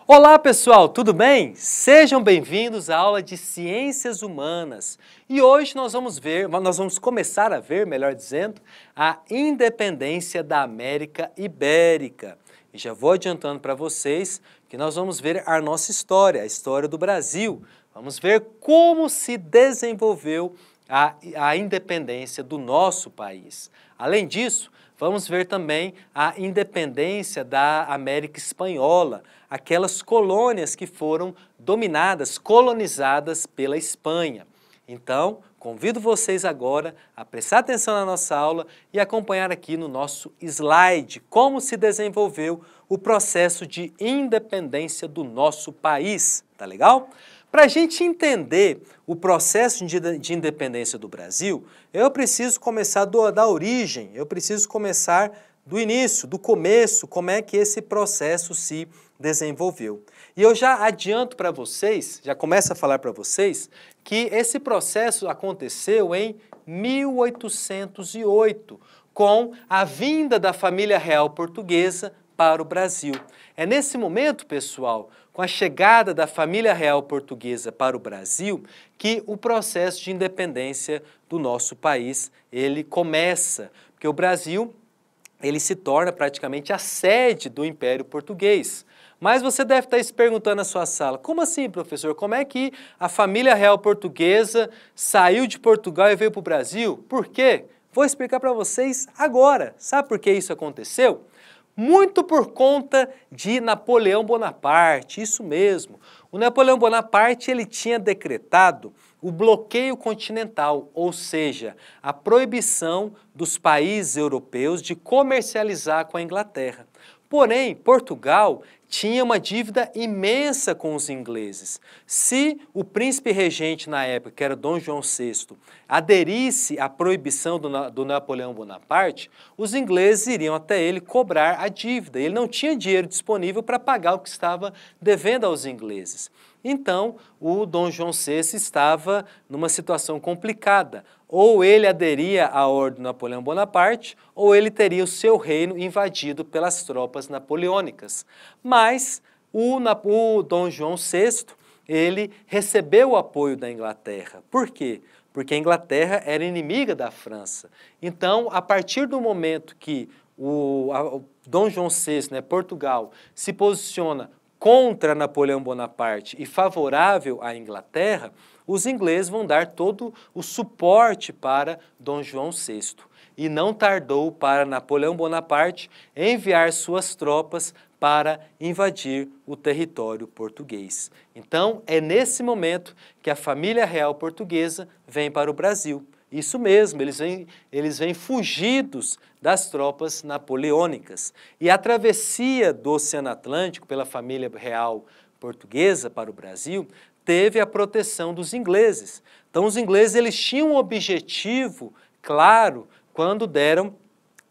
Olá pessoal, tudo bem? Sejam bem-vindos à aula de Ciências Humanas. E hoje nós vamos começar a ver, melhor dizendo, a independência da América Ibérica. E já vou adiantando para vocês que nós vamos ver a nossa história, a história do Brasil. Vamos ver como se desenvolveu a independência do nosso país. Além disso, vamos ver também a independência da América Espanhola, aquelas colônias que foram dominadas, colonizadas pela Espanha. Então, convido vocês agora a prestar atenção na nossa aula e acompanhar aqui no nosso slide como se desenvolveu o processo de independência do nosso país. Tá legal? Para a gente entender o processo de independência do Brasil, eu preciso começar da origem, eu preciso começar do início, do começo, como é que esse processo se desenvolveu. E eu já adianto para vocês, já começo a falar para vocês, que esse processo aconteceu em 1808, com a vinda da família real portuguesa para o Brasil. É nesse momento, pessoal, com a chegada da família real portuguesa para o Brasil, que o processo de independência do nosso país, ele começa, porque o Brasil, ele se torna praticamente a sede do Império Português. Mas você deve estar se perguntando na sua sala, como assim, professor? Como é que a família real portuguesa saiu de Portugal e veio para o Brasil? Por quê? Vou explicar para vocês agora. Sabe por que isso aconteceu? Muito por conta de Napoleão Bonaparte, isso mesmo. O Napoleão Bonaparte ele tinha decretado o bloqueio continental, ou seja, a proibição dos países europeus de comercializar com a Inglaterra. Porém, Portugal tinha uma dívida imensa com os ingleses. Se o príncipe regente na época, que era Dom João VI, aderisse à proibição do Napoleão Bonaparte, os ingleses iriam até ele cobrar a dívida. Ele não tinha dinheiro disponível para pagar o que estava devendo aos ingleses. Então, o Dom João VI estava numa situação complicada. Ou ele aderia à ordem do Napoleão Bonaparte, ou ele teria o seu reino invadido pelas tropas napoleônicas. Mas o Dom João VI, ele recebeu o apoio da Inglaterra. Por quê? Porque a Inglaterra era inimiga da França. Então, a partir do momento que o Dom João VI, Portugal, se posiciona contra Napoleão Bonaparte e favorável à Inglaterra, os ingleses vão dar todo o suporte para Dom João VI. E não tardou para Napoleão Bonaparte enviar suas tropas para invadir o território português. Então, é nesse momento que a família real portuguesa vem para o Brasil. Isso mesmo, eles vêm fugidos das tropas napoleônicas. E a travessia do Oceano Atlântico pela família real portuguesa para o Brasil teve a proteção dos ingleses. Então, os ingleses eles tinham um objetivo claro quando deram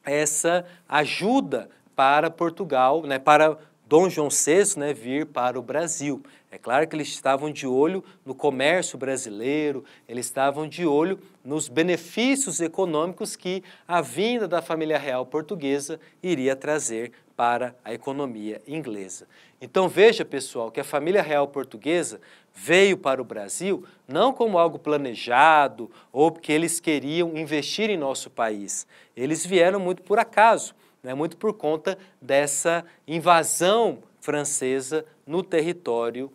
essa ajuda para Portugal, para Dom João VI vir para o Brasil. É claro que eles estavam de olho no comércio brasileiro, eles estavam de olho nos benefícios econômicos que a vinda da família real portuguesa iria trazer para a economia inglesa. Então veja, pessoal, que a família real portuguesa veio para o Brasil não como algo planejado ou porque eles queriam investir em nosso país. Eles vieram muito por acaso, muito por conta dessa invasão francesa no território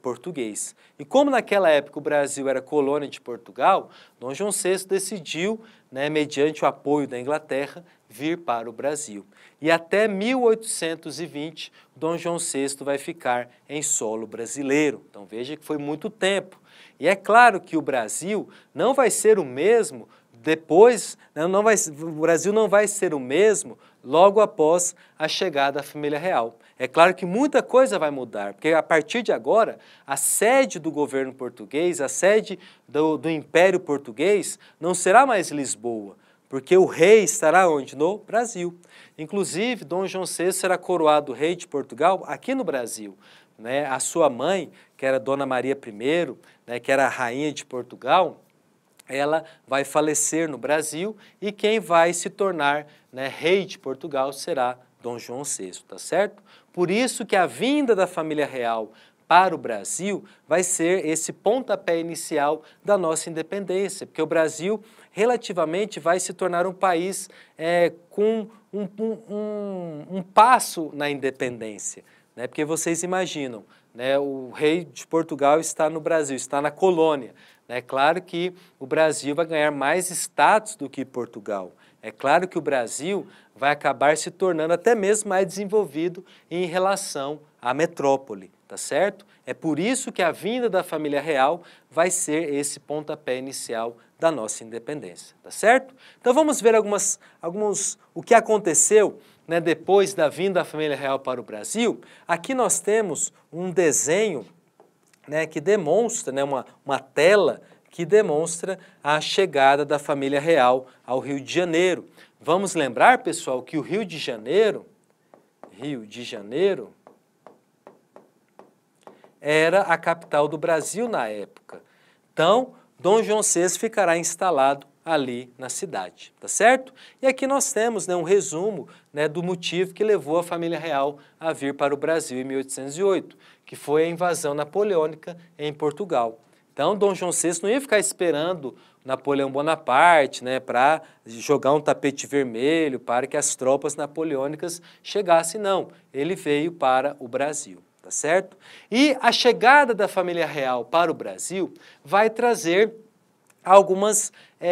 português. E como naquela época o Brasil era colônia de Portugal, Dom João VI decidiu, mediante o apoio da Inglaterra, vir para o Brasil. E até 1820, Dom João VI vai ficar em solo brasileiro. Então veja que foi muito tempo. E é claro que o Brasil não vai ser o mesmo depois, o Brasil não vai ser o mesmo logo após a chegada da família real. É claro que muita coisa vai mudar, porque a partir de agora, a sede do governo português, a sede do Império Português, não será mais Lisboa, porque o rei estará onde? No Brasil. Inclusive, Dom João VI será coroado rei de Portugal aqui no Brasil. A sua mãe, que era Dona Maria I, que era a rainha de Portugal, ela vai falecer no Brasil e quem vai se tornar rei de Portugal será Dom João VI, tá certo? Por isso que a vinda da família real para o Brasil vai ser esse pontapé inicial da nossa independência, porque o Brasil relativamente vai se tornar um país com um passo na independência, né? Porque vocês imaginam, né, o rei de Portugal está no Brasil, está na colônia. É claro que o Brasil vai ganhar mais status do que Portugal. É claro que o Brasil vai acabar se tornando até mesmo mais desenvolvido em relação à metrópole, tá certo? É por isso que a vinda da família real vai ser esse pontapé inicial da nossa independência, tá certo? Então vamos ver o que aconteceu, né, depois da vinda da família real para o Brasil. Aqui nós temos um desenho, né, que demonstra, né, uma tela que demonstra a chegada da família real ao Rio de Janeiro. Vamos lembrar, pessoal, que o Rio de Janeiro era a capital do Brasil na época. Então, Dom João VI ficará instalado ali na cidade, tá certo? E aqui nós temos, né, um resumo, né, do motivo que levou a família real a vir para o Brasil em 1808, que foi a invasão napoleônica em Portugal. Então, Dom João VI não ia ficar esperando Napoleão Bonaparte, né, para jogar um tapete vermelho para que as tropas napoleônicas chegassem, não. Ele veio para o Brasil, tá certo? E a chegada da família real para o Brasil vai trazer algumas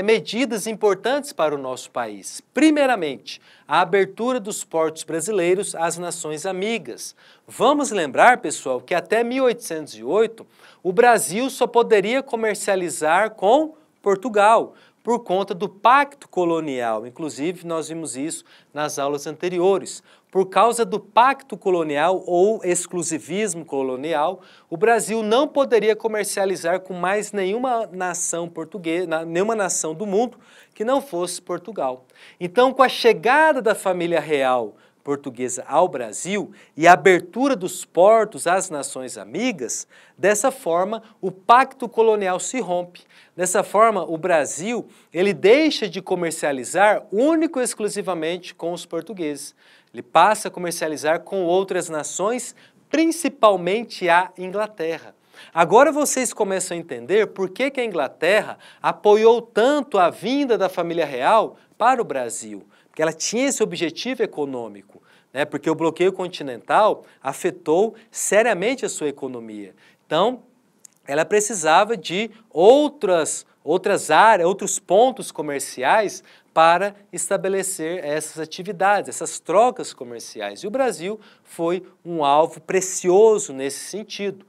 medidas importantes para o nosso país. Primeiramente, a abertura dos portos brasileiros às nações amigas. Vamos lembrar, pessoal, que até 1808 o Brasil só poderia comercializar com Portugal, por conta do pacto colonial. Inclusive, nós vimos isso nas aulas anteriores. Por causa do pacto colonial ou exclusivismo colonial, o Brasil não poderia comercializar com mais nenhuma nação portuguesa, nenhuma nação do mundo que não fosse Portugal. Então, com a chegada da família real portuguesa ao Brasil e a abertura dos portos às nações amigas, dessa forma o pacto colonial se rompe. Dessa forma, o Brasil ele deixa de comercializar único e exclusivamente com os portugueses. Ele passa a comercializar com outras nações, principalmente a Inglaterra. Agora vocês começam a entender por que a Inglaterra apoiou tanto a vinda da família real para o Brasil. Porque ela tinha esse objetivo econômico, né? Porque o bloqueio continental afetou seriamente a sua economia. Então, ela precisava de outras áreas, outros pontos comerciais para estabelecer essas atividades, essas trocas comerciais. E o Brasil foi um alvo precioso nesse sentido.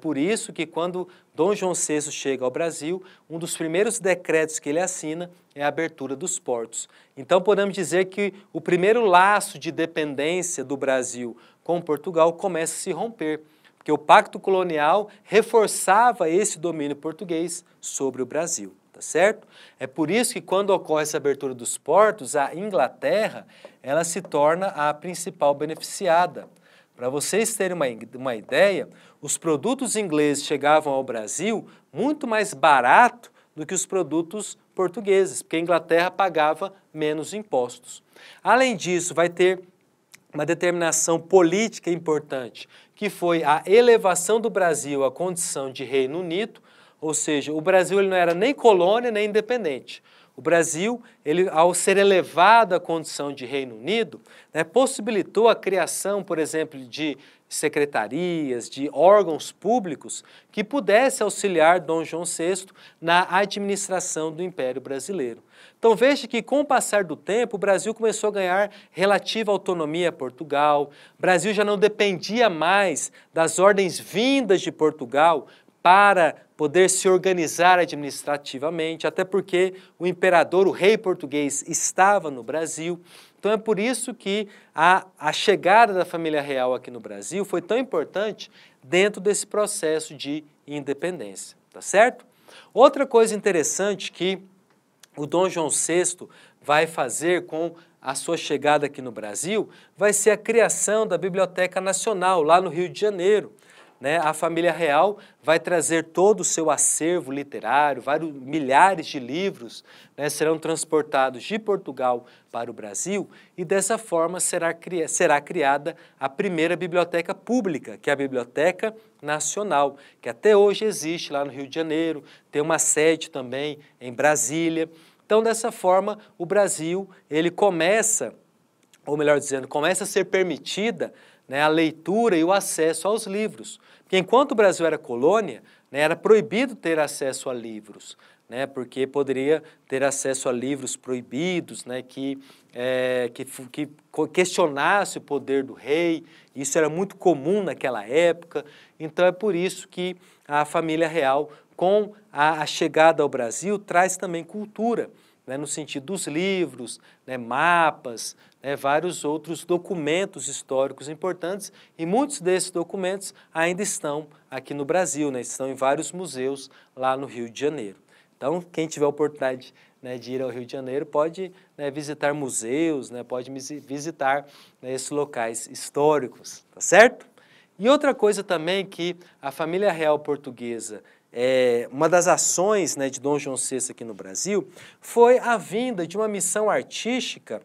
Por isso que quando Dom João VI chega ao Brasil, um dos primeiros decretos que ele assina é a abertura dos portos. Então podemos dizer que o primeiro laço de dependência do Brasil com Portugal começa a se romper, porque o pacto colonial reforçava esse domínio português sobre o Brasil, tá certo? É por isso que quando ocorre essa abertura dos portos, a Inglaterra ela se torna a principal beneficiada. Para vocês terem uma ideia, os produtos ingleses chegavam ao Brasil muito mais barato do que os produtos portugueses, porque a Inglaterra pagava menos impostos. Além disso, vai ter uma determinação política importante, que foi a elevação do Brasil à condição de Reino Unido, ou seja, o Brasil ele não era nem colônia nem independente. O Brasil, ao ser elevado à condição de Reino Unido, possibilitou a criação, por exemplo, de secretarias, de órgãos públicos que pudessem auxiliar Dom João VI na administração do Império Brasileiro. Então veja que com o passar do tempo o Brasil começou a ganhar relativa autonomia a Portugal, o Brasil já não dependia mais das ordens vindas de Portugal para poder se organizar administrativamente, até porque o imperador, o rei português, estava no Brasil. Então é por isso que a chegada da família real aqui no Brasil foi tão importante dentro desse processo de independência, tá certo? Outra coisa interessante que o Dom João VI vai fazer com a sua chegada aqui no Brasil vai ser a criação da Biblioteca Nacional, lá no Rio de Janeiro. né, a família real vai trazer todo o seu acervo literário, milhares de livros, né, serão transportados de Portugal para o Brasil e dessa forma será criada a primeira biblioteca pública, que é a Biblioteca Nacional, que até hoje existe lá no Rio de Janeiro, tem uma sede também em Brasília. Então, dessa forma, o Brasil, ele começa, ou melhor dizendo, começa a ser permitida, né, a leitura e o acesso aos livros. Porque enquanto o Brasil era colônia, né, era proibido ter acesso a livros, né, porque poderia ter acesso a livros proibidos, né, que questionasse o poder do rei. Isso era muito comum naquela época. Então é por isso que a família real, com a chegada ao Brasil, traz também cultura, né, no sentido dos livros, né, mapas, né, vários outros documentos históricos importantes, e muitos desses documentos ainda estão aqui no Brasil, né, estão em vários museus lá no Rio de Janeiro. Então, quem tiver a oportunidade, né, de ir ao Rio de Janeiro pode, né, visitar museus, né, pode visitar, né, esses locais históricos, tá certo? E outra coisa também que a família real portuguesa, uma das ações, né, de Dom João VI aqui no Brasil foi a vinda de uma missão artística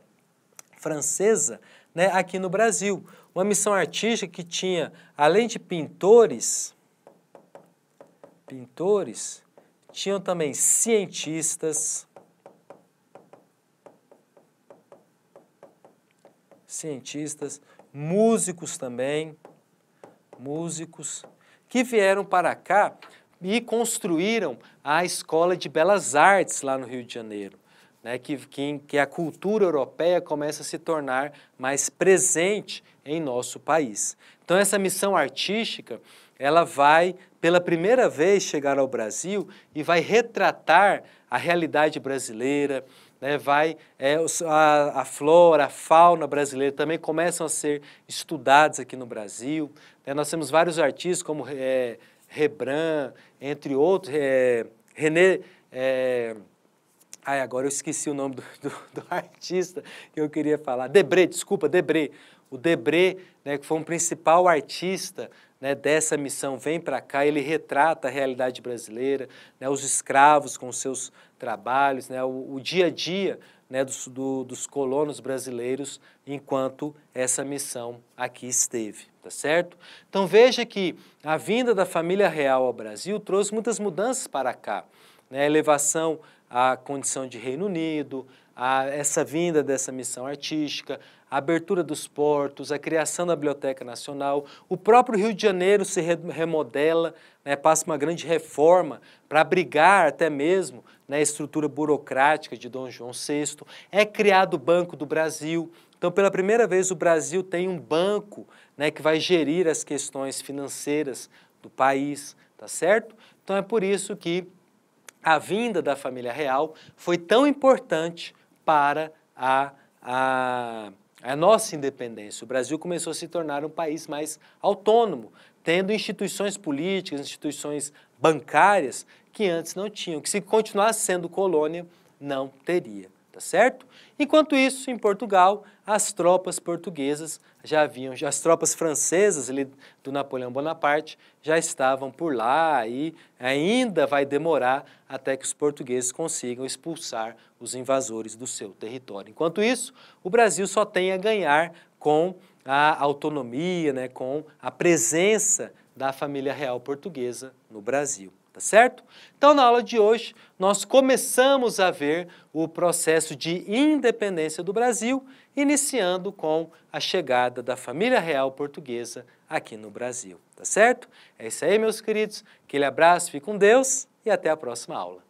francesa, né, aqui no Brasil. Uma missão artística que tinha, além de pintores, tinham também cientistas, músicos também, que vieram para cá e construíram a Escola de Belas Artes lá no Rio de Janeiro, né, que a cultura europeia começa a se tornar mais presente em nosso país. Então essa missão artística, ela vai pela primeira vez chegar ao Brasil e vai retratar a realidade brasileira, né, a flora, a fauna brasileira também começam a ser estudados aqui no Brasil. Né, nós temos vários artistas como Rembrandt, entre outros, René... agora eu esqueci o nome do artista que eu queria falar. Debré. O Debré, né, que foi um principal artista, né, dessa missão, vem para cá, ele retrata a realidade brasileira, né, os escravos com os seus trabalhos, né, o dia a dia, né, dos colonos brasileiros enquanto essa missão aqui esteve, tá certo? Então veja que a vinda da família real ao Brasil trouxe muitas mudanças para cá, né, a elevação à condição de Reino Unido, essa vinda dessa missão artística, a abertura dos portos, a criação da Biblioteca Nacional, o próprio Rio de Janeiro se remodela, né, passa uma grande reforma para abrigar até mesmo, né, a estrutura burocrática de Dom João VI, é criado o Banco do Brasil. Então, pela primeira vez, o Brasil tem um banco, né, que vai gerir as questões financeiras do país, tá certo? Então, é por isso que a vinda da família real foi tão importante para a nossa independência. O Brasil começou a se tornar um país mais autônomo, tendo instituições políticas, instituições bancárias que antes não tinham, que se continuasse sendo colônia, não teria, tá certo? Enquanto isso, em Portugal, as tropas portuguesas as tropas francesas ali do Napoleão Bonaparte já estavam por lá e ainda vai demorar até que os portugueses consigam expulsar os invasores do seu território. Enquanto isso, o Brasil só tem a ganhar com a autonomia, né, com a presença da família real portuguesa no Brasil. Tá certo? Então, na aula de hoje, nós começamos a ver o processo de independência do Brasil, iniciando com a chegada da família real portuguesa aqui no Brasil. Tá certo? É isso aí, meus queridos. Aquele abraço, fique com Deus e até a próxima aula.